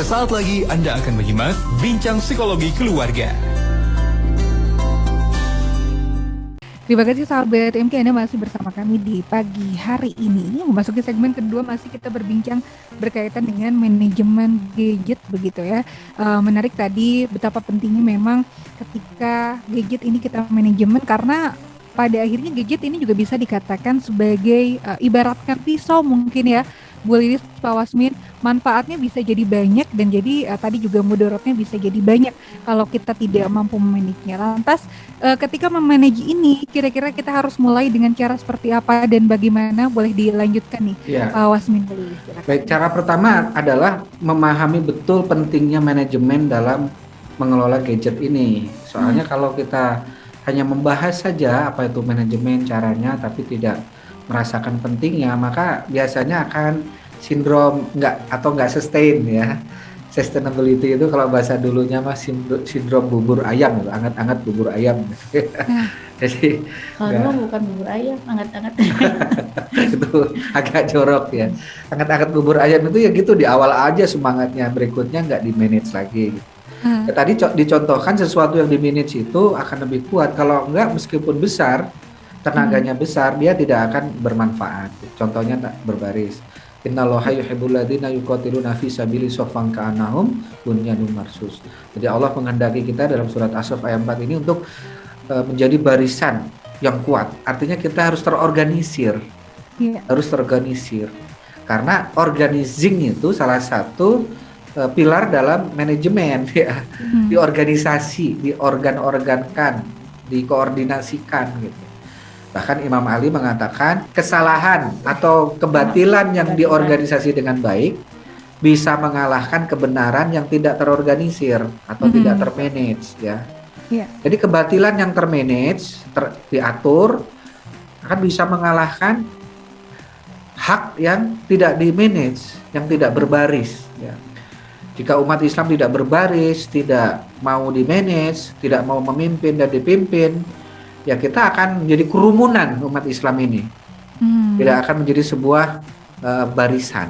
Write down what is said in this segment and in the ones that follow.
Sesaat lagi Anda akan menyimak Bincang Psikologi Keluarga. Terima kasih sahabat MK, Anda masih bersama kami di pagi hari ini. Memasuki segmen kedua, masih kita berbincang berkaitan dengan manajemen gadget begitu ya. Menarik tadi betapa pentingnya memang ketika gadget ini kita manajemen, karena pada akhirnya gadget ini juga bisa dikatakan sebagai ibaratkan pisau mungkin ya, Bu Lilis, Pak Wasmin. Manfaatnya bisa jadi banyak dan jadi tadi juga mudaratnya bisa jadi banyak kalau kita tidak mampu memanagenya. Lantas ketika memanage ini, kira-kira kita harus mulai dengan cara seperti apa dan bagaimana? Boleh dilanjutkan nih, Ya, Pak Wasmin dulu. Silakan. baik. Cara pertama adalah memahami betul pentingnya manajemen dalam mengelola gadget ini. Soalnya kalau kita hanya membahas saja apa itu manajemen caranya, tapi tidak merasakan pentingnya, maka biasanya akan sindrom nggak sustain ya. Sustainability itu kalau bahasa dulunya mah sindrom bubur ayam, gitu, anget-anget bubur ayam. Jadi Kalau dulu bukan bubur ayam, anget-anget. itu agak jorok ya. Anget-anget bubur ayam itu ya gitu, di awal aja semangatnya, berikutnya nggak di manage lagi. Ya, tadi dicontohkan sesuatu yang di manage itu akan lebih kuat. Kalau enggak, meskipun besar, tenaganya besar, dia tidak akan bermanfaat. Contohnya tak berbaris. Innallaha yuhibbul ladzina yuqatiluna fi sabili shaffan ka'annahum bunyanun marsus. Jadi Allah menghendaki kita dalam surat As-Saff ayat 4 ini untuk menjadi barisan yang kuat. Artinya kita harus terorganisir. Harus terorganisir. Karena organizing itu salah satu pilar dalam manajemen ya. Di organisasi, diorgan-organkan, dikoordinasikan gitu. Bahkan Imam Ali mengatakan kesalahan atau kebatilan yang diorganisasi dengan baik bisa mengalahkan kebenaran yang tidak terorganisir atau tidak termanage ya. Jadi kebatilan yang termanage, diatur akan bisa mengalahkan hak yang tidak dimanage, yang tidak berbaris ya. Jika umat Islam tidak berbaris, tidak mau dimanage, tidak mau memimpin dan dipimpin, ya kita akan menjadi kerumunan umat Islam ini. Tidak akan menjadi sebuah barisan.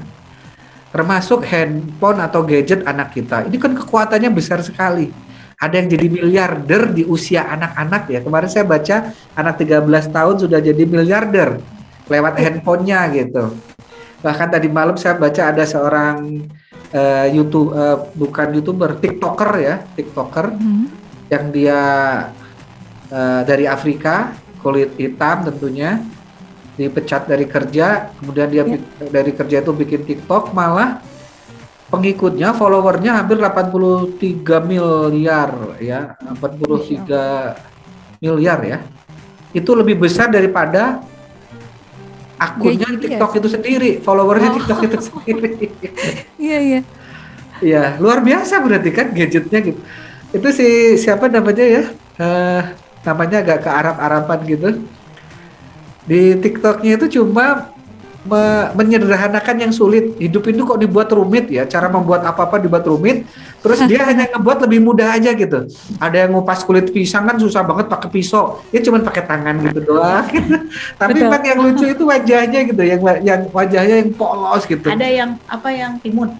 Termasuk handphone atau gadget anak kita. Ini kan kekuatannya besar sekali. Ada yang jadi miliarder di usia anak-anak ya. Kemarin saya baca anak 13 tahun sudah jadi miliarder lewat handphonenya gitu. Bahkan tadi malam saya baca ada seorang bukan YouTuber, TikToker ya, yang dia dari Afrika, kulit hitam tentunya, dipecat dari kerja, kemudian dia dari kerja itu bikin TikTok, malah pengikutnya, followernya hampir 83 miliar ya, 83 miliar ya. Itu lebih besar daripada akunnya TikTok itu sendiri, followernya TikTok itu sendiri. Iya. Ya, luar biasa berarti kan gadgetnya gitu. Itu siapa namanya ya? Namanya agak ke Arab-Araban gitu. Di TikToknya itu cuma menyederhanakan yang sulit. Hidup itu kok dibuat rumit ya. Cara membuat apa-apa dibuat rumit. Terus dia hanya ngebuat lebih mudah aja gitu. Ada yang ngupas kulit pisang kan susah banget pakai pisau. Dia cuma pakai tangan gitu doang. Gitu. Tapi memang yang lucu itu wajahnya gitu. Yang wajahnya yang polos gitu. Ada yang timun.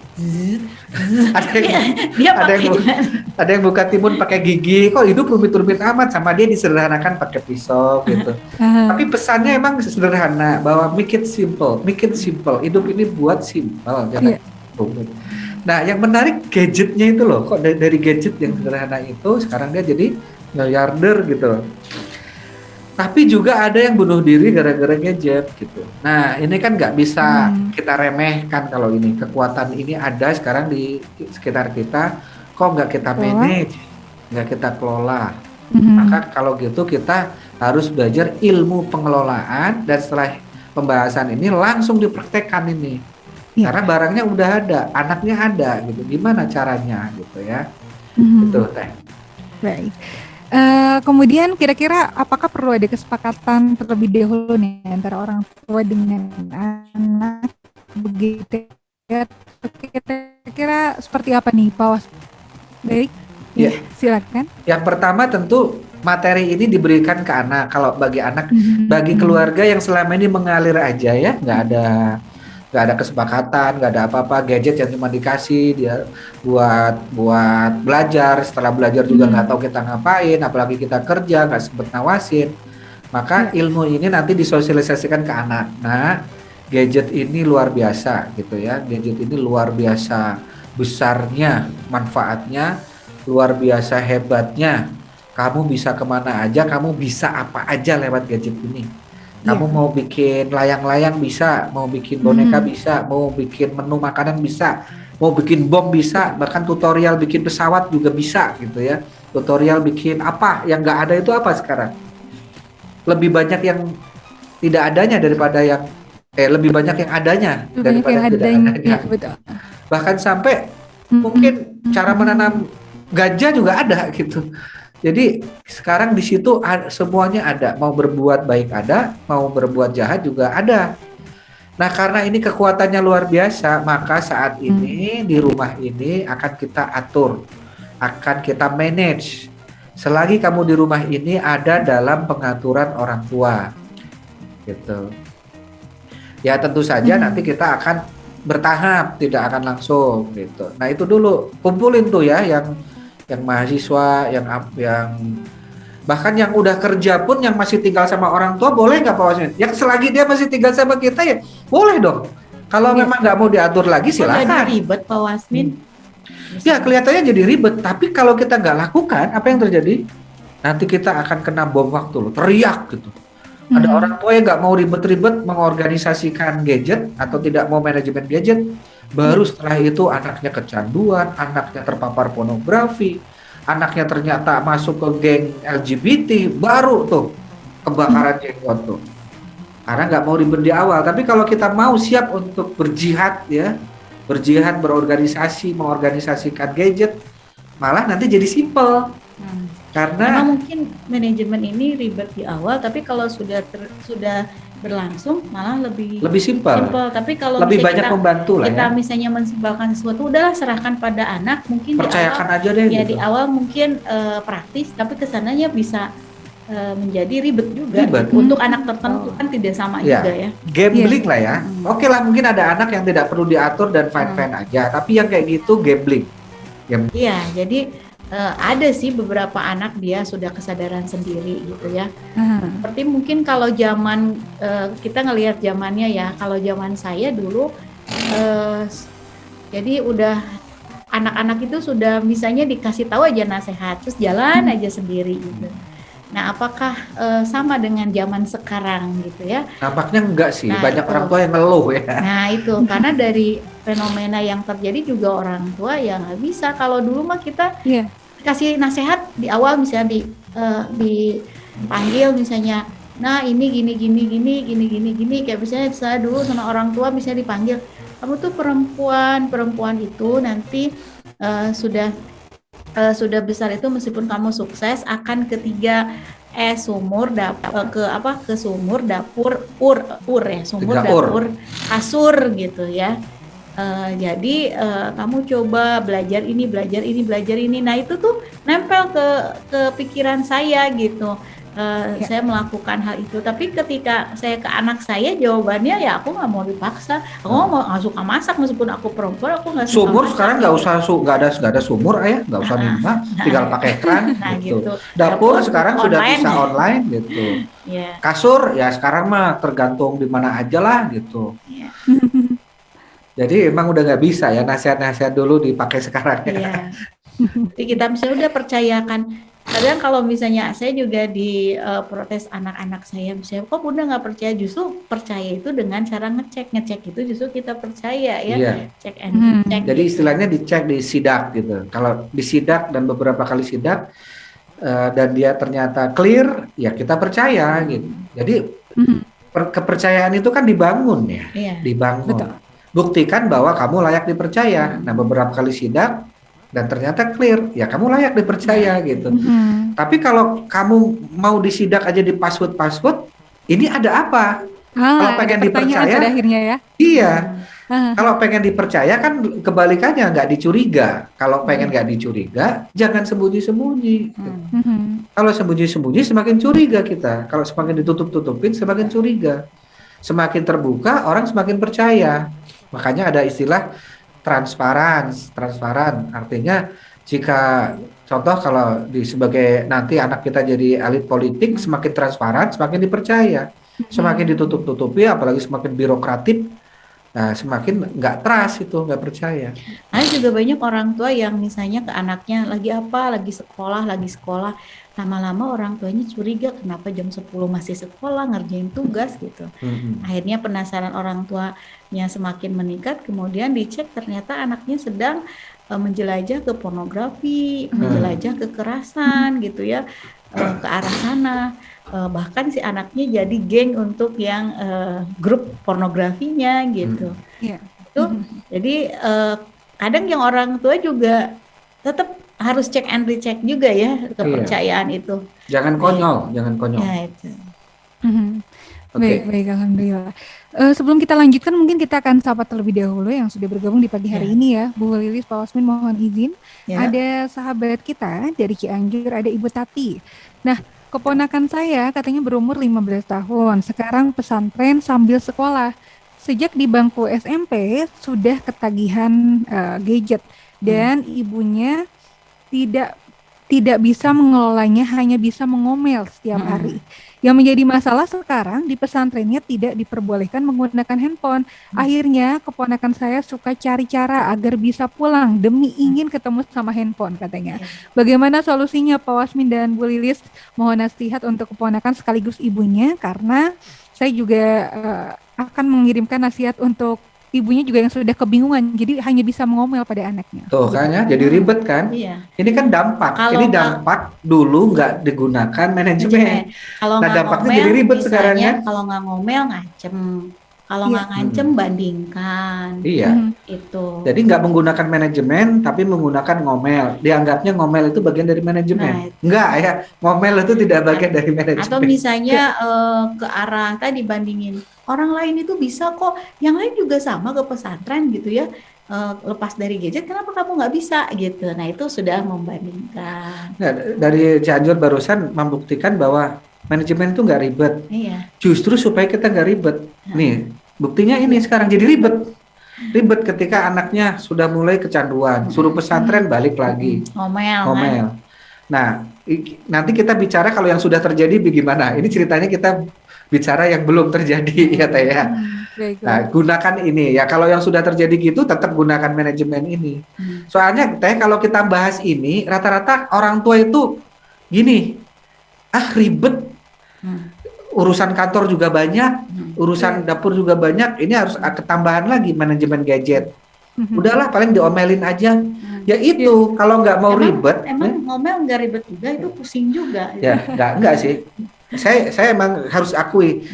ada yang buka timun pakai gigi. Kok hidup rumit-rumit amat, sama dia disederhanakan pakai pisau gitu. Tapi pesannya emang sederhana, bahwa make it simple. Hidup ini buat simple, jangan rumit. Nah, yang menarik gadgetnya itu loh. Kok dari gadget yang sederhana itu sekarang dia jadi miliarder gitu. Tapi juga ada yang bunuh diri gara-gara gadget gitu. Nah, ini kan nggak bisa kita remehkan kalau ini. Kekuatan ini ada sekarang di sekitar kita. Kok nggak kita manage, nggak kita kelola. Maka kalau gitu kita harus belajar ilmu pengelolaan, dan setelah pembahasan ini langsung dipraktekkan ini. Karena barangnya udah ada, anaknya ada gitu. Gimana caranya gitu ya. Itu Teh. Baik. Kemudian kira-kira apakah perlu ada kesepakatan terlebih dahulu nih antara orang tua dengan anak begitu ya? Kira-kira seperti apa nih, Pak Was? Baik. Ya, silakan. Yang pertama tentu materi ini diberikan ke anak. Kalau bagi anak, bagi keluarga yang selama ini mengalir aja ya, nggak ada nggak ada kesepakatan, nggak ada apa-apa, gadget yang cuma dikasih dia buat belajar, setelah belajar juga nggak tahu kita ngapain, apalagi kita kerja nggak sempet ngawasin. Maka ilmu ini nanti disosialisasikan ke anak. Nah, gadget ini luar biasa gitu ya, gadget ini luar biasa besarnya manfaatnya, luar biasa hebatnya. Kamu bisa kemana aja, kamu bisa apa aja lewat gadget ini. Kamu mau bikin layang-layang bisa, mau bikin boneka bisa, mau bikin menu makanan bisa, mau bikin bom bisa, bahkan tutorial bikin pesawat juga bisa gitu ya. Tutorial bikin apa yang nggak ada itu apa sekarang? Lebih banyak yang tidak adanya daripada yang lebih banyak yang adanya daripada yang tidak adanya. Betul. Bahkan sampai mungkin cara menanam ganja juga ada gitu. Jadi sekarang di situ semuanya ada, mau berbuat baik ada, mau berbuat jahat juga ada. Nah, karena ini kekuatannya luar biasa, maka saat ini di rumah ini akan kita atur, akan kita manage. Selagi kamu di rumah ini ada dalam pengaturan orang tua. Gitu. Ya tentu saja nanti kita akan bertahap, tidak akan langsung gitu. Nah, itu dulu kumpulin tuh ya yang mahasiswa, yang bahkan yang udah kerja pun yang masih tinggal sama orang tua boleh nggak Pak Wasmin? Yang selagi dia masih tinggal sama kita ya boleh dong. Kalau memang nggak mau diatur lagi silakan. Jadi ribet Pak Wasmin. Ya kelihatannya jadi ribet, tapi kalau kita nggak lakukan apa yang terjadi? Nanti kita akan kena bom waktu loh, teriak gitu. Ada orang tua yang nggak mau ribet-ribet mengorganisasikan gadget atau tidak mau manajemen gadget. Baru setelah itu anaknya kecanduan, anaknya terpapar pornografi, anaknya ternyata masuk ke geng LGBT, baru tuh kebakaran jenggot tuh. Karena nggak mau ribet di awal. Tapi kalau kita mau siap untuk berjihad ya, berjihad, berorganisasi, mengorganisasikan gadget, malah nanti jadi simple. Karena memang mungkin manajemen ini ribet di awal, tapi kalau sudah berlangsung malah lebih simple. Tapi kalau lebih banyak membantu lah kita ya. misalnya mensimpelkan sesuatu, udahlah serahkan pada anak, mungkin percayakan di awal, aja deh. Ya gitu. di awal mungkin praktis, tapi kesananya bisa menjadi ribet juga. Ribet. Untuk anak tertentu kan tidak sama juga ya. Gambling lah ya. Oke lah, mungkin ada anak yang tidak perlu diatur dan fine-fine aja, tapi yang kayak gitu gambling. Iya, jadi ada sih beberapa anak dia sudah kesadaran sendiri gitu ya. Seperti mungkin kalau zaman kita ngelihat zamannya ya, kalau zaman saya dulu jadi udah anak-anak itu sudah misalnya dikasih tahu aja nasihat terus jalan aja sendiri gitu. Nah, apakah sama dengan zaman sekarang gitu ya? Nampaknya enggak sih, Nah, banyak itu. orang tua yang ngeluh ya. Nah itu karena dari fenomena yang terjadi juga orang tua yang nggak bisa. Kalau dulu mah kita kasih nasihat di awal misalnya dipanggil misalnya, nah ini gini kayak misalnya saya dulu sama orang tua misalnya dipanggil, kamu tuh perempuan itu nanti sudah besar itu meskipun kamu sukses akan ketiga sumur ke sumur dapur ya sumur dapur kasur gitu ya. Jadi kamu coba belajar ini. Nah itu tuh nempel ke pikiran saya gitu. Saya melakukan hal itu. Tapi ketika saya ke anak saya jawabannya ya aku nggak mau dipaksa. Aku nggak suka masak meskipun aku perempuan, aku nggak suka Sumur masak. sekarang nggak ada sumur ya, nggak usah nimba, tinggal pakai keran gitu. Dapur sekarang sudah bisa online gitu. Yeah. Kasur ya sekarang mah tergantung di mana aja lah gitu. Yeah. Jadi emang udah nggak bisa ya nasihat-nasihat dulu dipakai sekarang ya. Iya. Jadi kita misalnya udah percayakan. Kadang kalau misalnya saya juga di protes anak-anak saya, misalnya kok Bunda nggak percaya, justru percaya itu dengan cara ngecek itu justru kita percaya ya. Iya. Cek and check. Jadi istilahnya dicek di sidak gitu. Kalau disidak dan beberapa kali sidak dan dia ternyata clear, ya kita percaya gitu. Jadi kepercayaan itu kan dibangun ya, dibangun. Betul. Buktikan bahwa kamu layak dipercaya. Nah, beberapa kali sidak dan ternyata clear, ya kamu layak dipercaya gitu. Tapi kalau kamu mau disidak aja di password, ini ada apa? Kalau pengen dipercaya, pada akhirnya ya. Iya. Kalau pengen dipercaya kan kebalikannya, nggak dicuriga. Kalau pengen nggak dicuriga, jangan sembunyi-sembunyi. Kalau sembunyi-sembunyi semakin curiga kita. Kalau semakin ditutup-tutupin semakin curiga. Semakin terbuka, orang semakin percaya. Makanya ada istilah transparan artinya jika contoh kalau sebagai nanti anak kita jadi elit politik, semakin transparan semakin dipercaya, semakin ditutup-tutupi apalagi semakin birokratif, nah semakin nggak trust, itu nggak percaya. Ada juga banyak orang tua yang misalnya ke anaknya lagi apa, lagi sekolah, lama-lama orang tuanya curiga kenapa jam 10 masih sekolah ngerjain tugas gitu. Akhirnya penasaran orang tuanya semakin meningkat, kemudian dicek ternyata anaknya sedang menjelajah ke pornografi, menjelajah kekerasan gitu ya, ke arah sana. Bahkan si anaknya jadi geng untuk yang grup pornografinya gitu. Itu jadi kadang yang orang tua juga tetap harus cek and recheck juga ya kepercayaan itu. Jangan konyol. Ya, itu. Baik, alhamdulillah. Sebelum kita lanjutkan, mungkin kita akan sapa terlebih dahulu yang sudah bergabung di pagi hari ini ya, Bu Lilis, Pak Wasmin, mohon izin. Ada sahabat kita dari Cianjur, ada Ibu Tati. Nah, keponakan saya katanya berumur 15 tahun, sekarang pesantren sambil sekolah. Sejak di bangku SMP sudah ketagihan gadget dan ibunya tidak bisa mengelolanya, hanya bisa mengomel setiap hari. Yang menjadi masalah sekarang di pesantrennya tidak diperbolehkan menggunakan handphone. Akhirnya keponakan saya suka cari cara agar bisa pulang demi ingin ketemu sama handphone katanya. Bagaimana solusinya Pak Wasmin dan Bu Lilis? Mohon nasihat untuk keponakan sekaligus ibunya, karena saya juga akan mengirimkan nasihat untuk ibunya juga yang sudah kebingungan, jadi hanya bisa mengomel pada anaknya. Tuh kan ya, jadi ribet kan? Iya. Ini kan dampak. Ini dampak dulu nggak digunakan manajemen. Kalau nah dampaknya ngomel, jadi ribet sekarang ya. Kalau nggak ngomel ngancem, kalau nggak ngancem bandingkan. Iya. Itu. Jadi nggak menggunakan manajemen, tapi menggunakan ngomel. Dianggapnya ngomel itu bagian dari manajemen. Nggak ya, ngomel itu tidak bagian dari manajemen. Atau misalnya ke arah tadi bandingin. Orang lain itu bisa kok, yang lain juga sama ke pesantren gitu ya, lepas dari gadget, kenapa kamu nggak bisa gitu. Nah itu sudah membandingkan. Nah, dari Cianjur barusan membuktikan bahwa manajemen itu nggak ribet. Iya. Justru supaya kita nggak ribet. Nih, buktinya ini sekarang jadi ribet. Ribet ketika anaknya sudah mulai kecanduan, suruh pesantren balik lagi. Ngomel. Nah, nanti kita bicara kalau yang sudah terjadi bagaimana. Ini ceritanya kita bicara yang belum terjadi ya Teh ya. Nah, gunakan ini ya. Kalau yang sudah terjadi gitu tetap gunakan manajemen ini. Soalnya Teh kalau kita bahas ini rata-rata orang tua itu gini, ribet. Urusan kantor juga banyak, urusan dapur juga banyak. Ini harus ketambahan lagi manajemen gadget. Udahlah paling diomelin aja. Ya itu kalau nggak mau ribet. Emang ngomel nggak ribet juga, itu pusing juga. Ya nggak sih. Saya emang harus akui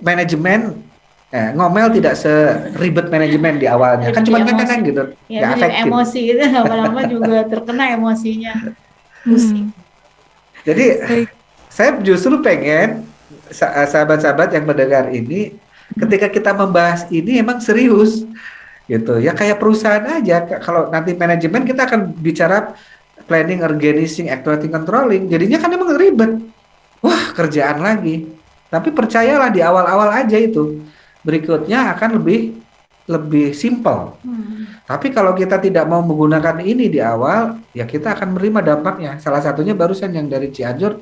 manajemen ngomel tidak seribet manajemen di awalnya. Kan cuma kan gitu. Ya, emosi itu lama-lama juga terkena emosinya. Pusing. Jadi saya justru pengen sahabat-sahabat yang mendengar ini, ketika kita membahas ini emang serius gitu. Ya kayak perusahaan aja. Kalau nanti manajemen kita akan bicara planning, organizing, actuating, controlling. Jadinya kan emang ribet. Wah, kerjaan lagi. Tapi percayalah di awal-awal aja itu. Berikutnya akan lebih simpel. Tapi kalau kita tidak mau menggunakan ini di awal, ya kita akan menerima dampaknya. Salah satunya barusan yang dari Cianjur,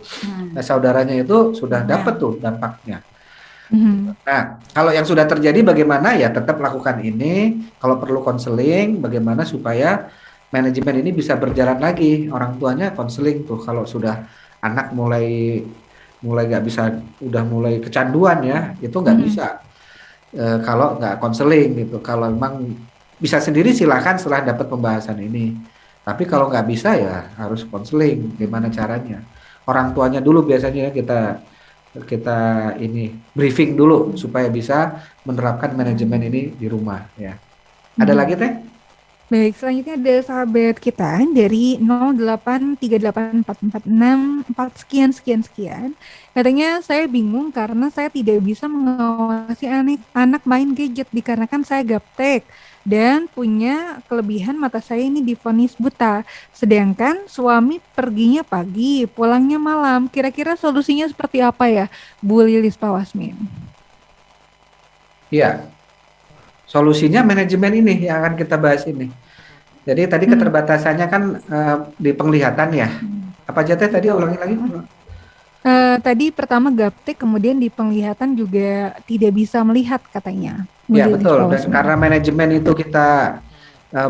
saudaranya itu sudah dapat tuh dampaknya. Nah, kalau yang sudah terjadi bagaimana? Ya tetap lakukan ini. Kalau perlu konseling, bagaimana supaya manajemen ini bisa berjalan lagi. Orang tuanya konseling tuh kalau sudah anak mulai nggak bisa, udah mulai kecanduan ya, itu nggak bisa kalau nggak konseling gitu. Kalau memang bisa sendiri silakan setelah dapat pembahasan ini, tapi kalau nggak bisa ya harus konseling. Gimana caranya? Orang tuanya dulu biasanya kita ini briefing dulu supaya bisa menerapkan manajemen ini di rumah ya. Ada lagi Teh? Baik, selanjutnya ada sahabat kita dari 0838446 sekian. Katanya saya bingung karena saya tidak bisa mengawasi anak main gadget dikarenakan saya gaptek dan punya kelebihan mata saya ini divonis buta. Sedangkan suami perginya pagi, pulangnya malam. Kira-kira solusinya seperti apa ya, Bu Lilis, Pak Wasmin? Iya, solusinya manajemen ini yang akan kita bahas ini. Jadi tadi Hmm. keterbatasannya kan di penglihatan ya. Apa aja teh tadi ulangi lagi? Tadi pertama gaptek, kemudian di penglihatan juga tidak bisa melihat katanya. Ya Modelis betul. Paulus. Dan karena manajemen itu kita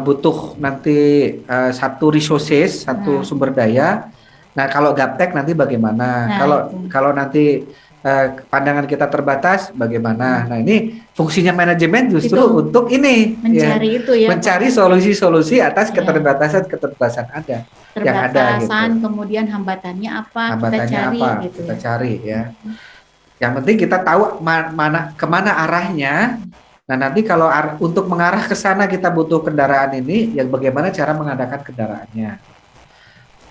butuh nanti satu resources, satu Nah. sumber daya. Nah kalau gaptek nanti bagaimana? Nah, Kalau itu. kalau nanti pandangan kita terbatas, bagaimana? Nah ini fungsinya manajemen justru Itu untuk ini, ya, mencari itu ya, mencari Pak. solusi-solusi atas Ya. keterbatasan yang ada gitu. Terbatasan, kemudian hambatannya apa, kita Hambatannya cari apa? gitu Kita ya. cari ya. Yang penting kita tahu kemana arahnya. Nah nanti kalau untuk mengarah ke sana kita butuh kendaraan ini, yang bagaimana cara mengadakan kendaraannya.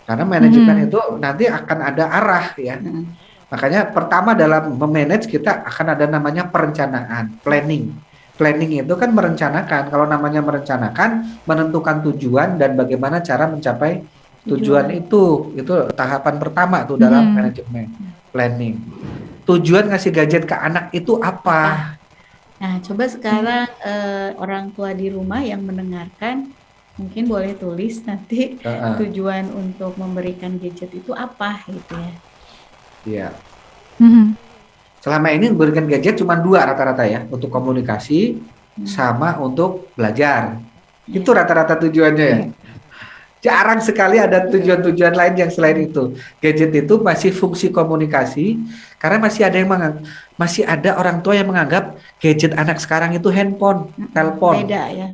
Karena manajemen itu nanti akan ada arah ya. Nah, Makanya pertama dalam memanage kita akan ada namanya perencanaan, planning. Planning itu kan merencanakan. Kalau namanya merencanakan, menentukan tujuan dan bagaimana cara mencapai tujuan itu. Itu tahapan pertama tuh dalam manajemen planning. Tujuan ngasih gadget ke anak itu apa? Nah, coba sekarang orang tua di rumah yang mendengarkan mungkin boleh tulis nanti tujuan untuk memberikan gadget itu apa gitu ya. Iya. Selama ini memberikan gadget cuma 2 rata-rata ya, untuk komunikasi sama untuk belajar. Itu rata-rata tujuannya ya. Jarang sekali ada tujuan-tujuan lain yang selain itu. Gadget itu masih fungsi komunikasi karena masih ada orang tua yang menganggap gadget anak sekarang itu handphone, telepon. Beda ya.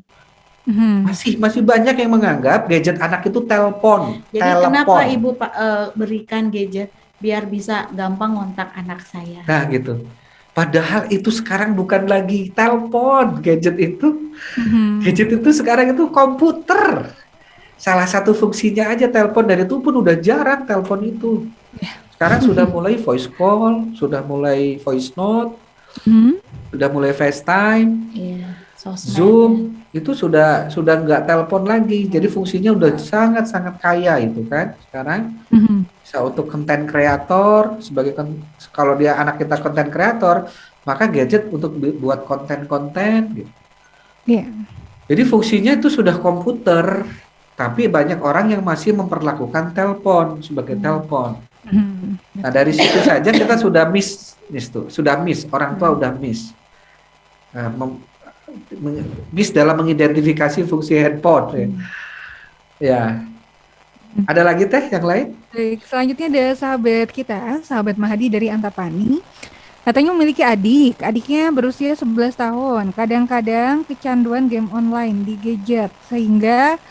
Masih banyak yang menganggap gadget anak itu telepon. Jadi kenapa Ibu berikan gadget biar bisa gampang ngontak anak saya? Nah gitu. Padahal itu sekarang bukan lagi telepon, gadget itu. Gadget itu sekarang itu komputer. Salah satu fungsinya aja telepon, dan itu pun udah jarang telepon itu. Sekarang sudah mulai voice call, sudah mulai voice note, sudah mulai FaceTime, Zoom, itu sudah nggak telepon lagi. Jadi fungsinya udah sangat-sangat kaya itu kan sekarang. Bisa untuk konten kreator, kalau dia anak kita konten kreator, maka gadget untuk buat konten-konten gitu. Jadi fungsinya itu sudah komputer. Tapi banyak orang yang masih memperlakukan telepon sebagai telepon. Nah dari situ saja kita sudah miss orang tua udah miss, miss dalam mengidentifikasi fungsi handphone. Ya. Ada lagi teh yang lain? Baik, selanjutnya ada sahabat Mahadi dari Antapani. Katanya memiliki adiknya berusia 11 tahun. Kadang-kadang kecanduan game online di gadget sehingga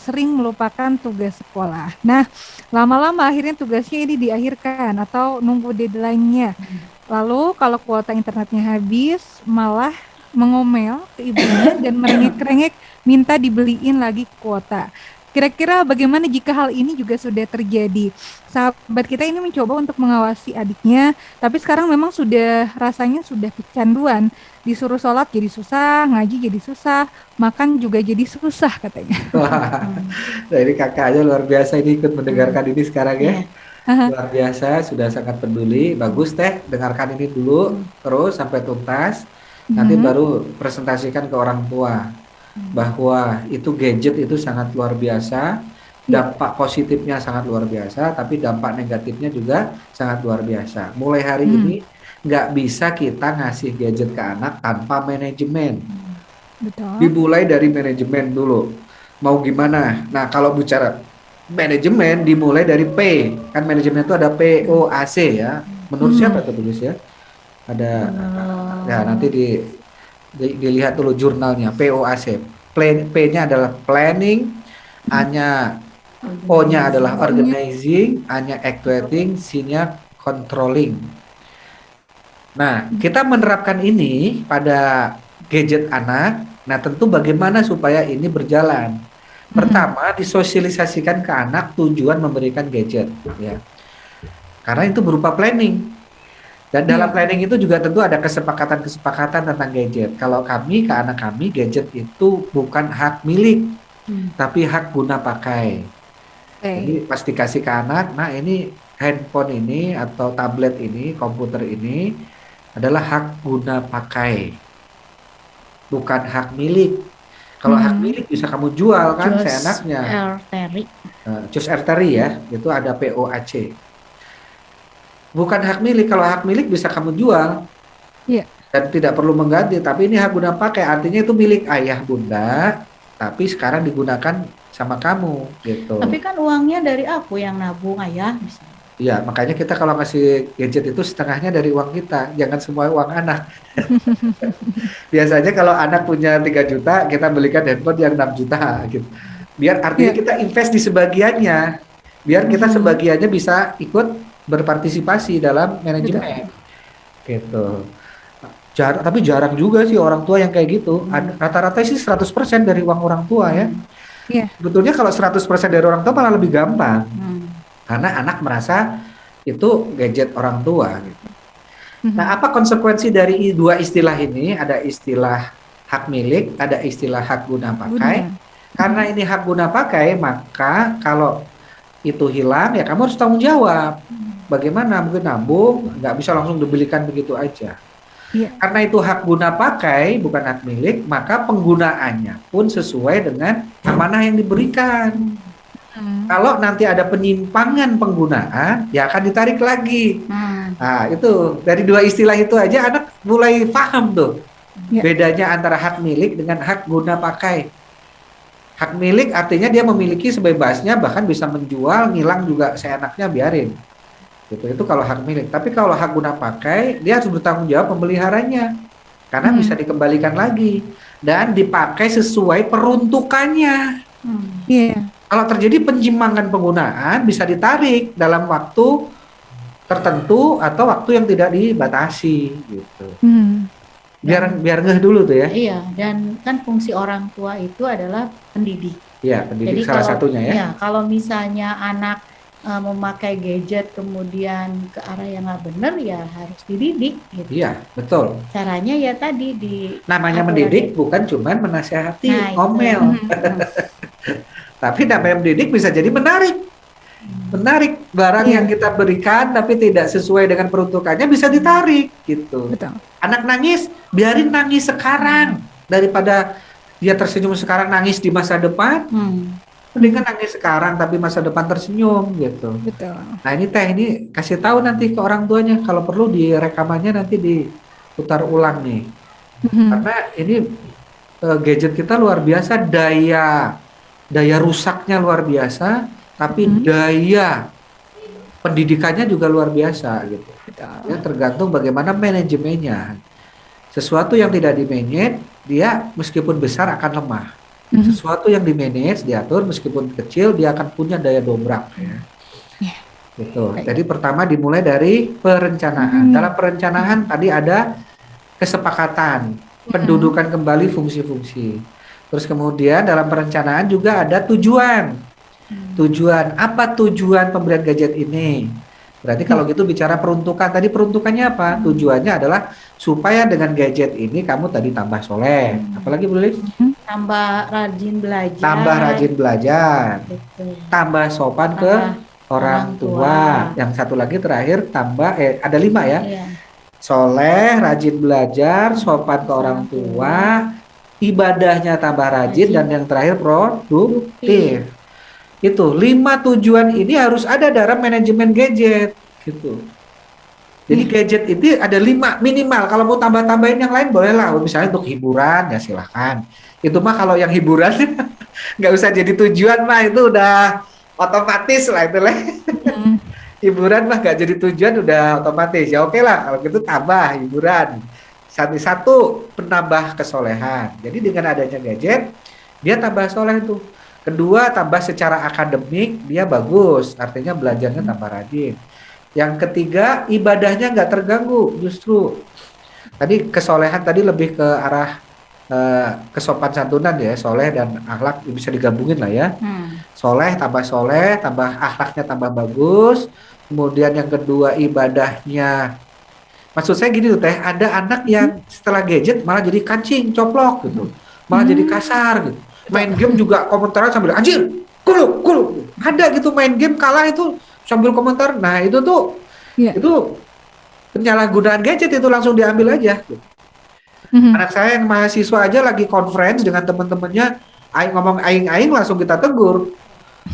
sering melupakan tugas sekolah. Nah, lama-lama akhirnya tugasnya ini diakhirkan atau nunggu deadline-nya. Lalu kalau kuota internetnya habis, malah mengomel ke ibunya dan merengek-rengek minta dibeliin lagi kuota. Kira-kira bagaimana jika hal ini juga sudah terjadi? Sahabat kita ini mencoba untuk mengawasi adiknya, tapi sekarang memang rasanya sudah kecanduan. Disuruh sholat jadi susah, ngaji jadi susah, makan juga jadi susah katanya. Wah, jadi kakaknya luar biasa ini ikut mendengarkan ini sekarang ya. Luar biasa, sudah sangat peduli. Bagus teh, dengarkan ini dulu terus sampai tuntas. Nanti baru presentasikan ke orang tua bahwa itu gadget itu sangat luar biasa, dampak positifnya sangat luar biasa, tapi dampak negatifnya juga sangat luar biasa. Mulai hari ini nggak bisa kita ngasih gadget ke anak tanpa manajemen. Betul. Dimulai dari manajemen dulu. Mau gimana? Nah kalau bicara manajemen dimulai dari P, kan manajemen itu ada POAC ya. Menurut siapa itu tulis ya? Ada ya nanti dilihat dulu jurnalnya POAC. P-nya adalah planning, A-nya O-nya adalah organizing, A-nya actuating, C-nya controlling. Nah, kita menerapkan ini pada gadget anak. Nah, tentu bagaimana supaya ini berjalan. Pertama, disosialisasikan ke anak tujuan memberikan gadget ya. Karena itu berupa planning. Dan dalam planning itu juga tentu ada kesepakatan tentang gadget. Kalau kami ke anak kami, gadget itu bukan hak milik, tapi hak guna pakai. Jadi pasti kasih ke anak, nah ini handphone ini atau tablet ini, komputer ini adalah hak guna pakai. bukan hak milik. Kalau hak milik bisa kamu jual kan Jus seenaknya. arteri. Jus arteri ya, itu ada POAC. Bukan hak milik. Kalau hak milik bisa kamu jual. Iya. Dan tidak perlu mengganti. Tapi ini hak guna pakai, artinya itu milik ayah bunda. Tapi sekarang digunakan sama kamu gitu. Tapi kan uangnya dari aku yang nabung ayah misalnya. Iya, makanya kita kalau ngasih gadget itu setengahnya dari uang kita, jangan semua uang anak. Biasanya kalau anak punya 3 juta, kita belikan handphone yang 6 juta gitu. Biar artinya kita invest di sebagiannya, biar kita sebagiannya bisa ikut berpartisipasi dalam manajemen. Gitu. Tapi jarang juga sih orang tua yang kayak gitu. Rata-rata sih 100% dari uang orang tua ya. Iya. Sebetulnya kalau 100% dari orang tua malah lebih gampang. Karena anak merasa itu gadget orang tua gitu. Nah, apa konsekuensi dari dua istilah ini? Ada istilah hak milik, ada istilah hak guna pakai. Karena ini hak guna pakai, maka kalau itu hilang ya kamu harus tanggung jawab. Bagaimana? Mungkin nabung, nggak bisa langsung dibelikan begitu aja. Karena itu hak guna pakai, bukan hak milik, maka penggunaannya pun sesuai dengan amanah yang diberikan. Kalau nanti ada penyimpangan penggunaan, ya akan ditarik lagi. Nah, itu dari dua istilah itu aja anak mulai paham tuh bedanya antara hak milik dengan hak guna pakai. Hak milik artinya dia memiliki sebebasnya, bahkan bisa menjual, ngilang juga seenaknya biarin. Itu kalau hak milik. Tapi kalau hak guna pakai, dia harus bertanggung jawab pemeliharanya, karena bisa dikembalikan lagi dan dipakai sesuai peruntukannya. Kalau terjadi penyimpangan penggunaan, bisa ditarik dalam waktu tertentu atau waktu yang tidak dibatasi gitu. Biar ngeh dulu tuh ya. Iya, dan kan fungsi orang tua itu adalah pendidik. Iya, pendidik. Jadi salah satunya ya. Iya, kalau misalnya anak memakai gadget kemudian ke arah yang nggak benar, ya harus dididik gitu. Iya, betul. Caranya ya tadi namanya mendidik bukan cuman menasehati, ngomel. Tapi namanya mendidik bisa jadi menarik barang yang kita berikan tapi tidak sesuai dengan peruntukannya bisa ditarik gitu. Betul. Anak nangis, biarin nangis sekarang daripada dia tersenyum sekarang nangis di masa depan. Mendingan nangis sekarang tapi masa depan tersenyum gitu. Betul. Nah ini kasih tahu nanti ke orang tuanya, kalau perlu di rekamannya nanti diputar ulang nih. Karena ini gadget kita luar biasa, daya rusaknya luar biasa, tapi daya pendidikannya juga luar biasa gitu. Ya, tergantung bagaimana manajemennya. Sesuatu yang tidak dimanage, dia meskipun besar akan lemah. Sesuatu yang dimanage, diatur, meskipun kecil, dia akan punya daya dobrak. Ya. Gitu. Jadi pertama dimulai dari perencanaan. Dalam perencanaan tadi ada kesepakatan, pendudukan kembali fungsi-fungsi. Terus kemudian dalam perencanaan juga ada tujuan. Tujuan, apa tujuan pemberian gadget ini? Berarti kalau gitu bicara peruntukan, tadi peruntukannya apa? Tujuannya adalah supaya dengan gadget ini kamu tadi tambah soleh. Apalagi Bu Lilis? Tambah rajin belajar. Tambah rajin belajar. Betul. Tambah sopan ke orang tua. Yang satu lagi terakhir tambah, ada 5 ya. Iya. Soleh, rajin belajar, sopan ke orang tua, ibadahnya tambah rajin, dan yang terakhir produktif. Itu 5 tujuan ini harus ada dalam manajemen gadget gitu. Jadi gadget itu ada 5 minimal. Kalau mau tambah-tambahin yang lain boleh lah. Misalnya untuk hiburan ya silahkan. Itu mah kalau yang hiburan nggak usah jadi tujuan mah, itu udah otomatis lah itu lah. Hiburan mah nggak jadi tujuan udah otomatis. Ya oke lah kalau gitu tambah hiburan. Satu penambah kesolehan. Jadi dengan adanya gadget dia tambah soleh tuh. Kedua, tambah secara akademik dia bagus, artinya belajarnya tambah rajin. Yang ketiga, ibadahnya nggak terganggu, justru tadi kesolehan tadi lebih ke arah kesopan santunan ya, soleh dan akhlak bisa digabungin lah ya. Soleh, tambah akhlaknya tambah bagus. Kemudian yang kedua ibadahnya, maksud saya gini tuh teh, ada anak yang setelah gadget malah jadi kancing, coplok gitu, malah jadi kasar gitu. Main game juga komentarnya sambil anjir, kuluk. Ada gitu main game kalah itu sambil komentar. Nah itu tuh itu penyalahgunaan gadget, itu langsung diambil aja. Mhm. Anak saya yang mahasiswa aja lagi conference dengan teman-temannya, aing ngomong aing langsung kita tegur.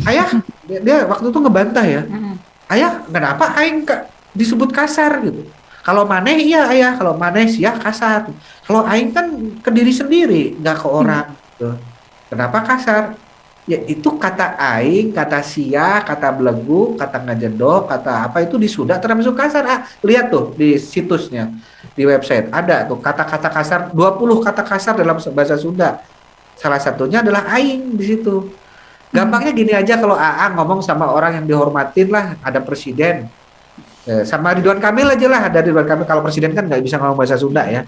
Ayah, dia waktu itu ngebantah ya. Ayah, kenapa aing disebut kasar gitu? Kalau maneh iya ayah, kalau maneh sia kasar. Kalau aing kan ke diri sendiri, nggak ke orang. Gitu. Kenapa kasar? Ya itu kata aing, kata sia, kata belegu, kata ngajedok, kata apa itu di Sunda termasuk kasar. Ah, lihat tuh di situsnya, di website ada tuh kata-kata kasar, 20 kata kasar dalam bahasa Sunda. Salah satunya adalah aing di situ. Gampangnya gini aja, kalau AA ngomong sama orang yang dihormatin lah, ada presiden. Sama Ridwan Kamil aja lah, ada Ridwan Kamil. Kalau presiden kan nggak bisa ngomong bahasa Sunda ya.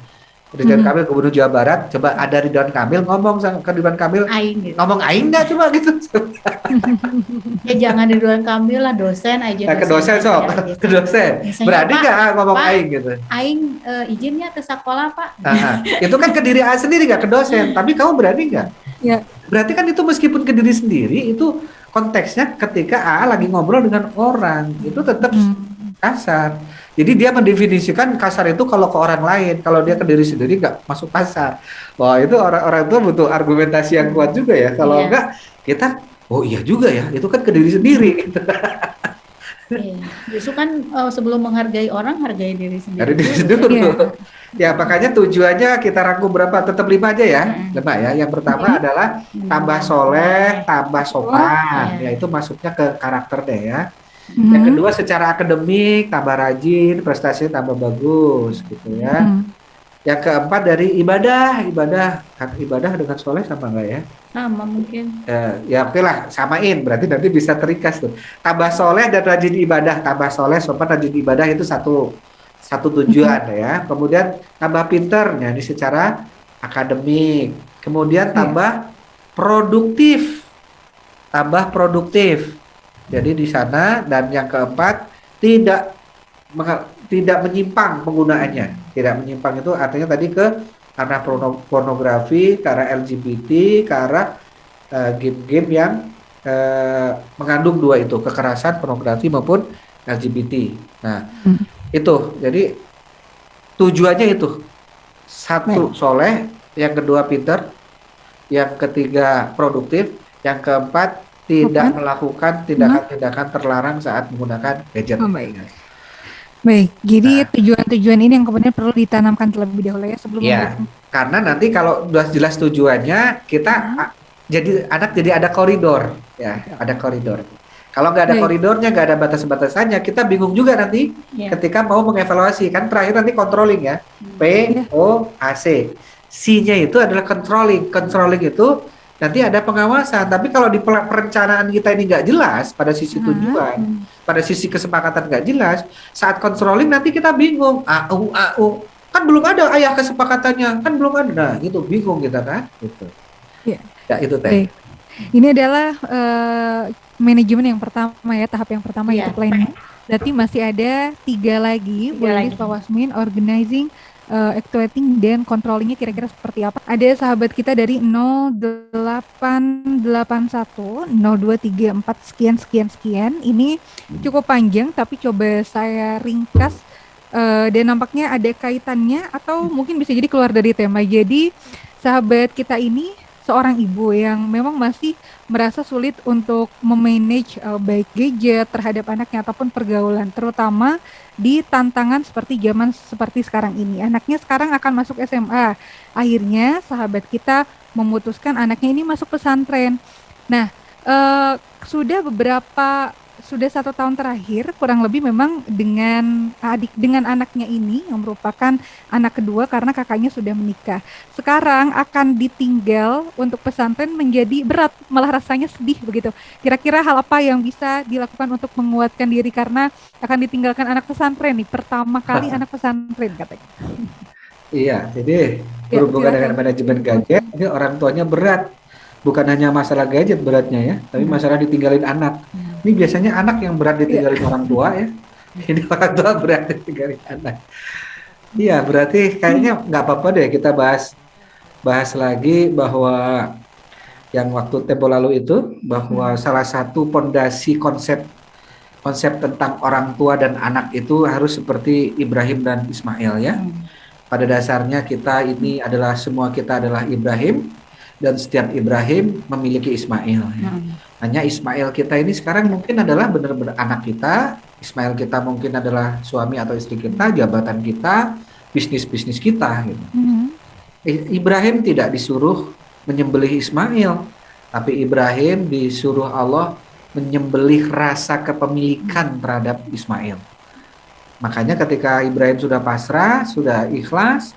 Ridwan Kamil gubernur Jawa Barat, coba ada Ridwan Kamil ngomong sama ke Ridwan Kamil, Aing gitu. ngomong aing nggak coba gitu. Ya jangan Ridwan Kamil lah, dosen aja. Nah, ke dosen aja, sok, gitu. ke dosen. Misalnya, Berani Pak, nggak ngomong Pak, aing gitu? Aing izinnya ke sekolah Pak. Nah, itu kan ke diri A sendiri nggak ke dosen. Tapi kamu berani nggak? Ya. Berarti kan itu meskipun ke diri sendiri itu konteksnya ketika A lagi ngobrol dengan orang itu tetap kasar. Jadi dia mendefinisikan kasar itu kalau ke orang lain, kalau dia ke diri sendiri nggak masuk kasar. Wah itu orang-orang itu butuh argumentasi yang kuat juga ya. Kalau enggak kita, oh iya juga ya, itu kan ke diri sendiri. Gitu. Iya. Justru kan sebelum menghargai orang, hargai diri sendiri. Dari diri sendiri dulu. Ya makanya tujuannya kita rangkum berapa? Tetap 5 aja ya, 5 ya. Yang pertama adalah tambah soleh, tambah sopan. Ya itu masuknya ke karakter deh ya. Yang kedua secara akademik tambah rajin, prestasinya tambah bagus gitu ya. Yang keempat dari ibadah dengan soleh sama enggak ya? Sama mungkin. Ya oke lah, samain berarti nanti bisa terikas tuh. Tambah soleh dan rajin ibadah, tambah soleh, sopan, rajin ibadah itu satu tujuan ya. Kemudian tambah pinternya ini secara akademik. Kemudian tambah produktif. Jadi di sana, dan yang keempat tidak menyimpang penggunaannya. Tidak menyimpang itu artinya tadi ke arah pornografi, ke arah LGBT, ke arah game-game yang mengandung dua itu, kekerasan, pornografi maupun LGBT. Nah, itu. Jadi tujuannya itu. Satu soleh, yang kedua pinter, yang ketiga produktif, yang keempat tidak melakukan tindakan-tindakan terlarang saat menggunakan gadget. Baik, jadi tujuan-tujuan ini yang kemudian perlu ditanamkan terlebih dahulu ya sebelum karena nanti kalau sudah jelas tujuannya, kita anak jadi ada koridor ya, ada koridor. Kalau nggak ada koridornya, nggak ada batas-batasannya, kita bingung juga nanti ketika mau mengevaluasi. Kan terakhir nanti controlling ya, POAC. C-nya itu adalah controlling. Controlling itu nanti ada pengawasan, tapi kalau di perencanaan kita ini nggak jelas pada sisi tujuan, pada sisi kesepakatan nggak jelas, saat controlling nanti kita bingung, AU, kan belum ada ayah kesepakatannya, kan belum ada, nah gitu, bingung kita kan, gitu. Ya itu teh. Ini adalah manajemen yang pertama ya, tahap yang pertama yaitu planning. Berarti masih ada 3 lagi, boleh Pak Wasmin, organizing, actuating dan controllingnya kira-kira seperti apa. Ada sahabat kita dari 0881 0234 sekian. Ini cukup panjang tapi coba saya ringkas dan nampaknya ada kaitannya atau mungkin bisa jadi keluar dari tema. Jadi sahabat kita ini seorang ibu yang memang masih merasa sulit untuk memanage baik gadget terhadap anaknya ataupun pergaulan, terutama di tantangan seperti zaman seperti sekarang ini. Anaknya sekarang akan masuk SMA. Akhirnya sahabat kita memutuskan anaknya ini masuk pesantren. Nah, sudah 1 tahun terakhir kurang lebih memang dengan anaknya ini yang merupakan anak kedua karena kakaknya sudah menikah. Sekarang akan ditinggal untuk pesantren menjadi berat, malah rasanya sedih begitu. Kira-kira hal apa yang bisa dilakukan untuk menguatkan diri karena akan ditinggalkan anak pesantren nih, pertama kali anak pesantren katanya. Iya, jadi berhubungan dengan manajemen gadget, ini orang tuanya berat. Bukan hanya masalah gadget beratnya ya, tapi masalah ditinggalin anak. Ini biasanya anak yang berat ditinggalin orang tua ya. Ini orang tua berat ditinggalin anak. Iya, berarti kayaknya nggak apa-apa deh kita bahas lagi bahwa yang waktu tempo lalu itu, bahwa salah satu pondasi konsep tentang orang tua dan anak itu harus seperti Ibrahim dan Ismail ya. pada dasarnya semua kita adalah Ibrahim, dan setiap Ibrahim memiliki Ismail. Ya. Hanya Ismail kita ini sekarang mungkin adalah benar-benar anak kita, Ismail kita mungkin adalah suami atau istri kita, jabatan kita, bisnis-bisnis kita. Gitu. Ibrahim tidak disuruh menyembelih Ismail, tapi Ibrahim disuruh Allah menyembelih rasa kepemilikan terhadap Ismail. Makanya ketika Ibrahim sudah pasrah, sudah ikhlas,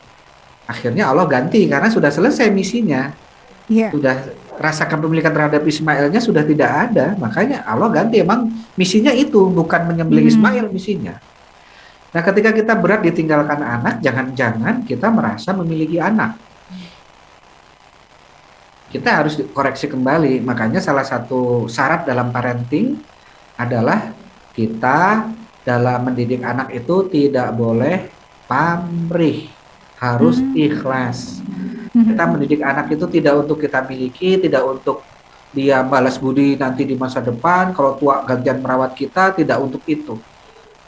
akhirnya Allah ganti karena sudah selesai misinya. Sudah rasa kepemilikan terhadap Ismailnya sudah tidak ada, makanya Allah ganti. Emang misinya itu bukan menyembelih Ismail misinya. Nah, ketika kita berat ditinggalkan anak, jangan-jangan kita merasa memiliki anak. Kita harus koreksi kembali. Makanya salah satu syarat dalam parenting adalah kita dalam mendidik anak itu tidak boleh pamrih, harus ikhlas. Kita mendidik anak itu tidak untuk kita miliki, tidak untuk dia balas budi nanti di masa depan, kalau tua gantian merawat kita, tidak untuk itu.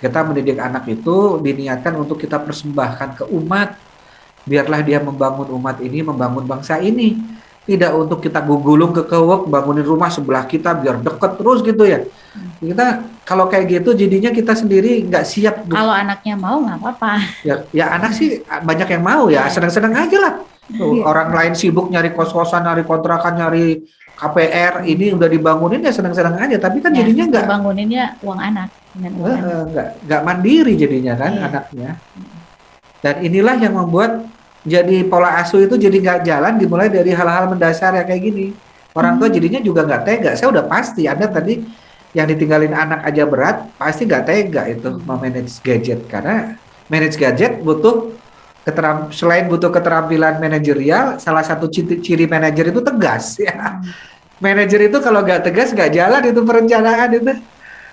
Kita mendidik anak itu diniatkan untuk kita persembahkan ke umat, biarlah dia membangun umat ini, membangun bangsa ini. Tidak untuk kita gulung ke kewek, bangunin rumah sebelah kita biar deket terus gitu ya. Kita kalau kayak gitu jadinya kita sendiri nggak siap. Kalau anaknya mau nggak apa-apa. Ya anak sih banyak yang mau ya, senang-senang aja lah. Tuh, orang lain sibuk nyari kos-kosan, nyari kontrakan, nyari KPR, ini udah dibangunin ya senang-senang aja. Tapi kan jadinya nggak banguninnya uang anak. Nggak mandiri jadinya kan anaknya. Dan inilah yang membuat jadi pola asuh itu jadi nggak jalan, dimulai dari hal-hal mendasar ya kayak gini. Orang tua jadinya juga nggak tega. Saya udah pasti Anda tadi yang ditinggalin anak aja berat, pasti nggak tega itu memanage gadget. Karena manage gadget butuh selain butuh keterampilan manajerial, salah satu ciri manajer itu tegas ya. Manajer itu kalau nggak tegas nggak jalan itu perencanaan itu.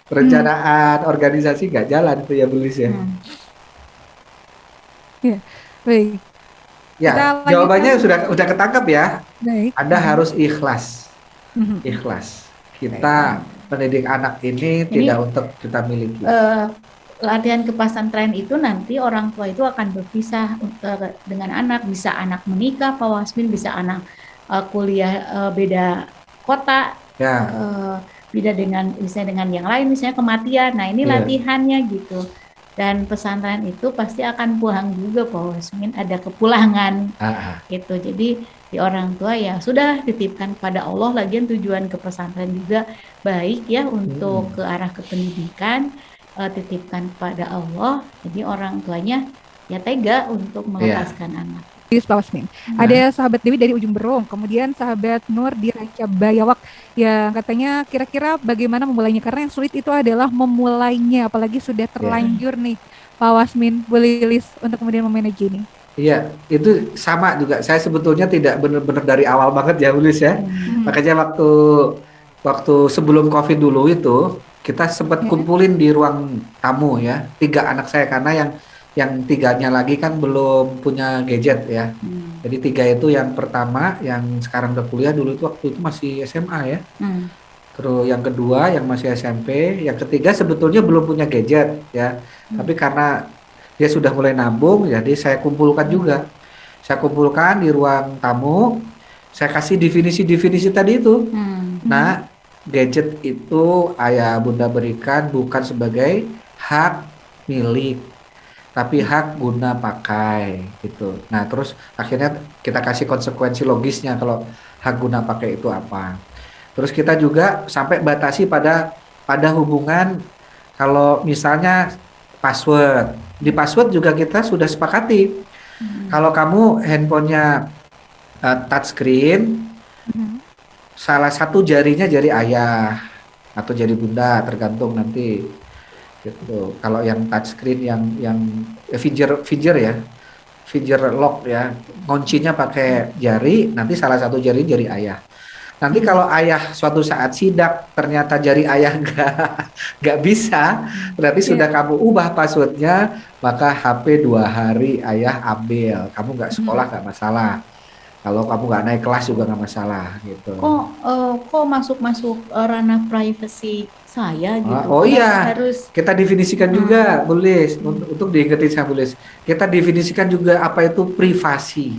Perencanaan organisasi nggak jalan itu ya Bulis ya. Ya, baik. Ya, jawabannya sudah ketangkap ya. Baik. Anda harus ikhlas. Ikhlas. Kita mendidik anak ini tidak untuk kita miliki. Latihan kepasantren itu nanti orang tua itu akan berpisah dengan anak. Bisa anak menikah, Pak Wasmin, bisa anak kuliah beda kota, beda dengan misalnya dengan yang lain, misalnya kematian. Nah ini latihannya gitu. Dan pesantren itu pasti akan pulang juga, Pak Wasmin, ada kepulangan gitu. Jadi di orang tua ya sudah titipkan pada Allah. Lagian tujuan ke pesantren juga baik ya untuk ke arah kependidikan, titipkan pada Allah. Jadi orang tuanya ya tega untuk melepaskan anak. Pak Wasmin. Ada sahabat Dewi dari ujung Berung, kemudian sahabat Nur di Ranca Bayawak yang katanya kira-kira bagaimana memulainya, karena yang sulit itu adalah memulainya, apalagi sudah terlanjur nih Pak Wasmin, Bu Lilis untuk kemudian memanage ini. Iya, itu sama juga. Saya sebetulnya tidak benar-benar dari awal banget ya Bu Lilis ya. Makanya waktu sebelum COVID dulu itu kita sempat kumpulin di ruang tamu ya, 3 anak saya, karena yang 3-nya lagi kan belum punya gadget ya. Jadi 3 itu yang pertama yang sekarang udah kuliah, dulu itu waktu itu masih SMA ya. Terus yang kedua yang masih SMP, yang ketiga sebetulnya belum punya gadget ya. Tapi karena dia sudah mulai nabung, jadi saya kumpulkan juga. Saya kumpulkan di ruang tamu, saya kasih definisi-definisi tadi itu. Nah, gadget itu ayah bunda berikan bukan sebagai hak milik, tapi hak guna pakai gitu. Nah terus akhirnya kita kasih konsekuensi logisnya kalau hak guna pakai itu apa. Terus kita juga sampai batasi pada hubungan, kalau misalnya password. Di password juga kita sudah sepakati. Kalau kamu handphonenya touchscreen, salah satu jarinya jari ayah atau jari bunda, tergantung nanti. Gitu. Kalau yang touchscreen yang finger ya, finger lock ya, kuncinya pakai jari, nanti salah satu jari ayah. Nanti kalau ayah suatu saat sidak ternyata jari ayah nggak bisa, berarti sudah kamu ubah passwordnya, maka HP 2 hari ayah ambil. Kamu nggak sekolah nggak masalah. Kalau kamu nggak naik kelas juga nggak masalah gitu. Kok masuk ranah privacy saya gitu. Oh Kenapa iya, harus kita definisikan juga, Bu Lis, untuk diingetin sama Bu Lis. Kita definisikan juga apa itu privasi.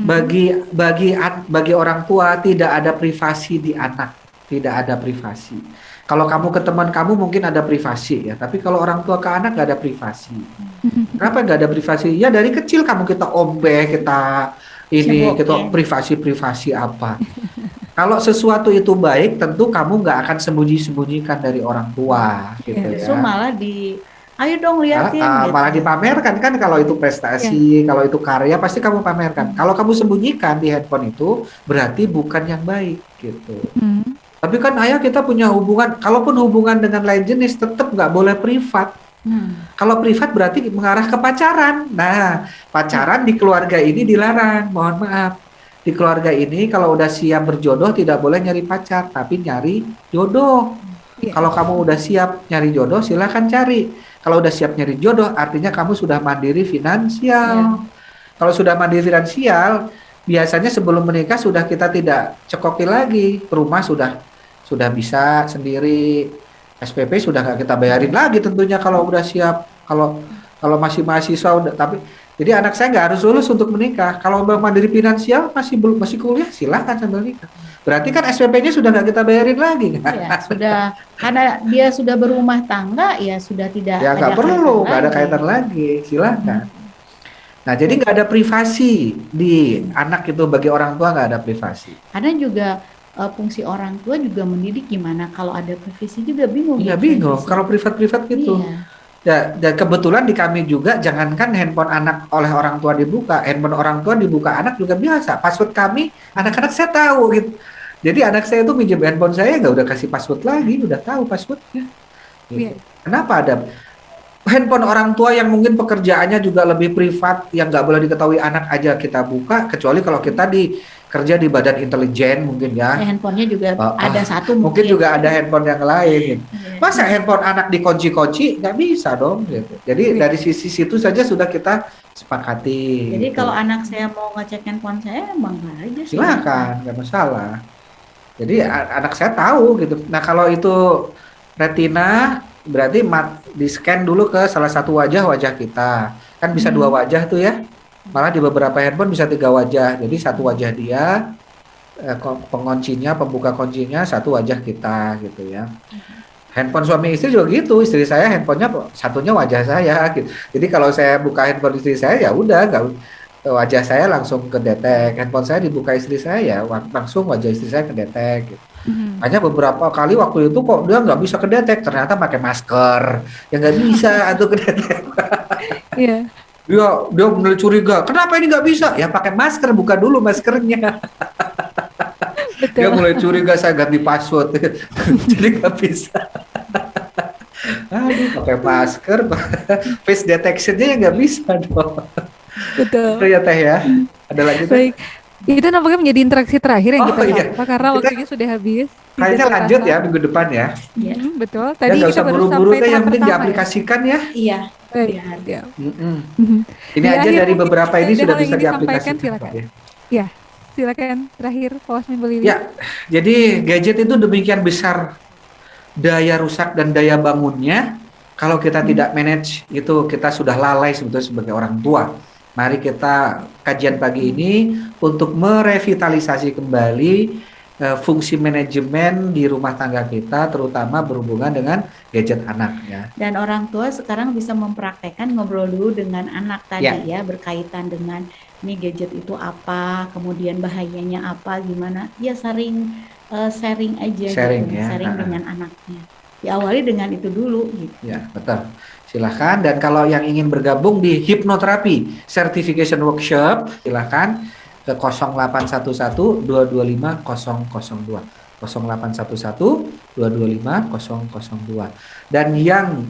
Bagi orang tua tidak ada privasi di anak, tidak ada privasi. Kalau kamu ke teman kamu mungkin ada privasi ya, tapi kalau orang tua ke anak nggak ada privasi. Kenapa nggak ada privasi? Ya dari kecil kamu kita ombeh, kita ini, kita cebokin? privasi apa. Kalau sesuatu itu baik, tentu kamu nggak akan sembunyi-sembunyikan dari orang tua, gitu Iya. Justru ya. malah ayo dong liatin gitu. Malah dipamerkan kan kalau itu prestasi, kalau itu karya pasti kamu pamerkan. Kalau kamu sembunyikan di handphone itu berarti bukan yang baik gitu. Hmm. Tapi kan ayah kita punya hubungan, kalaupun hubungan dengan lain jenis tetap nggak boleh privat. Kalau privat berarti mengarah ke pacaran. Nah, pacaran di keluarga ini dilarang, mohon maaf. Di keluarga ini kalau udah siap berjodoh tidak boleh nyari pacar, tapi nyari jodoh. Iya. Kalau kamu udah siap nyari jodoh, silahkan cari. Kalau udah siap nyari jodoh, artinya kamu sudah mandiri finansial. Kalau sudah mandiri finansial, biasanya sebelum menikah sudah kita tidak cekoki lagi. Rumah sudah bisa sendiri. SPP sudah nggak kita bayarin lagi tentunya kalau udah siap. Kalau masih mahasiswa tapi jadi anak saya nggak harus lulus untuk menikah. Kalau mandiri finansial masih kuliah, silahkan sambil nikah. Berarti kan SPP-nya sudah nggak kita bayarin lagi kan? Ya, sudah karena dia sudah berumah tangga ya sudah tidak Ya ada nggak perlu, nggak ada lagi. kaitan lagi, silahkan. Nah jadi nggak ada privasi di anak itu, bagi orang tua nggak ada privasi. Karena juga fungsi orang tua juga mendidik, gimana kalau ada privasi juga bingung. Iya ya, bingung, privasi. kalau privat-privat gitu. Iya. Ya, dan kebetulan di kami juga, jangankan handphone anak oleh orang tua dibuka, handphone orang tua dibuka anak juga biasa. Password kami, anak-anak saya tahu gitu. Jadi anak saya itu minjem handphone saya, nggak udah kasih password lagi, udah tahu passwordnya. Gitu. Iya. Kenapa ada handphone orang tua yang mungkin pekerjaannya juga lebih privat, yang nggak boleh diketahui anak aja kita buka, kecuali kalau kita kerja di badan intelijen mungkin ya. Handphonenya juga ada satu Mungkin juga ada handphone yang lain. Gitu. Iya. Masa handphone anak dikunci-kunci? Nggak bisa dong. Gitu. Jadi dari sisi situ saja sudah kita sepakati. Jadi gitu. kalau anak saya mau ngecek handphone saya, bangga aja sih. Silakan, nggak masalah. Jadi anak saya tahu gitu. Nah kalau itu retina, berarti di scan dulu ke salah satu wajah kita. Kan bisa 2 wajah tuh ya. Malah di beberapa handphone bisa 3 wajah. Jadi satu wajah dia, penguncinya, pembuka kuncinya, satu wajah kita gitu ya. Handphone suami istri juga gitu. Istri saya handphonenya satunya wajah saya gitu. Jadi kalau saya buka handphone istri saya ya udah wajah saya langsung kedetek. Handphone saya dibuka istri saya ya langsung wajah istri saya kedetek gitu. Hanya beberapa kali waktu itu kok dia nggak bisa kedetek, ternyata pakai masker. Ya nggak bisa atau kedetek. Iya. Dia mulai curiga, kenapa ini nggak bisa? Ya pakai masker, buka dulu maskernya. Betul. Dia mulai curiga saya ganti password, jadi nggak bisa. Aduh, pakai masker, face detection-nya nggak bisa dong. Betul. Itu ya Teh ya. Ada lagi Teh? Baik. Itu nampaknya menjadi interaksi terakhir yang Oh, kita iya. sapa karena waktunya sudah habis. Kayaknya Tidak lanjut terasa. ya minggu depan ya. Iya. Betul. Dan Tadi nggak kita usah baru buru-buru sampai deh, yang tahap penting pertama ya. diaplikasikan ya. Iya. Baik. Iya. Ya. Mm-mm. Ini Di aja akhir dari mungkin beberapa ini ada sudah hal yang bisa ingin disampaikan, diaplikasikan. silakan. Ya. Ya, silakan terakhir Pak Wasmin Bolili. Ya, jadi gadget itu demikian besar daya rusak dan daya bangunnya. Kalau kita tidak manage itu, kita sudah lalai sebetulnya sebagai orang tua. Mari kita kajian pagi ini untuk merevitalisasi kembali fungsi manajemen di rumah tangga kita, terutama berhubungan dengan gadget anak ya. Dan orang tua sekarang bisa mempraktekkan ngobrol dulu dengan anak tadi ya, berkaitan dengan ini gadget itu apa, kemudian bahayanya apa, gimana. Ya sharing aja Sharing, gitu, ya. sharing dengan anaknya. Diawali dengan itu dulu gitu. Ya, betul. Silahkan, dan kalau yang ingin bergabung di hipnoterapi certification workshop, silahkan ke 0811 225 002 0811 225 002. Dan yang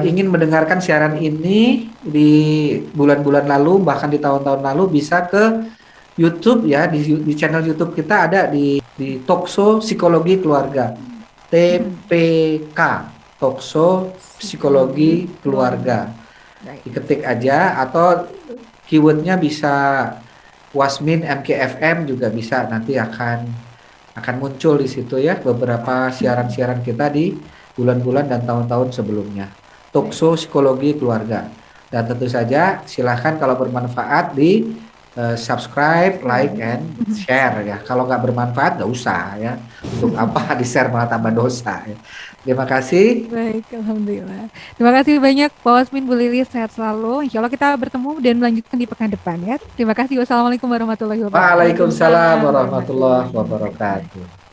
ingin mendengarkan siaran ini di bulan-bulan lalu, bahkan di tahun-tahun lalu, bisa ke YouTube ya, di channel YouTube kita ada di Talkshow Psikologi Keluarga, TPK, Talkshow Psikologi Keluarga. Diketik aja, atau keywordnya bisa Wasmin MKFM juga bisa, nanti akan akan muncul di situ ya beberapa siaran-siaran kita di bulan-bulan dan tahun-tahun sebelumnya. Talkshow Psikologi Keluarga. Dan tentu saja silahkan kalau bermanfaat di subscribe, like, and share ya. Kalau nggak bermanfaat nggak usah ya. Untuk apa di share malah tambah dosa ya. Terima kasih. Baik, alhamdulillah. Terima kasih banyak Pak Wasmin, Bu Lilis, sehat selalu. Insya Allah kita bertemu dan melanjutkan di pekan depan ya. Terima kasih. Wassalamualaikum warahmatullahi wabarakatuh. Waalaikumsalam warahmatullahi wabarakatuh.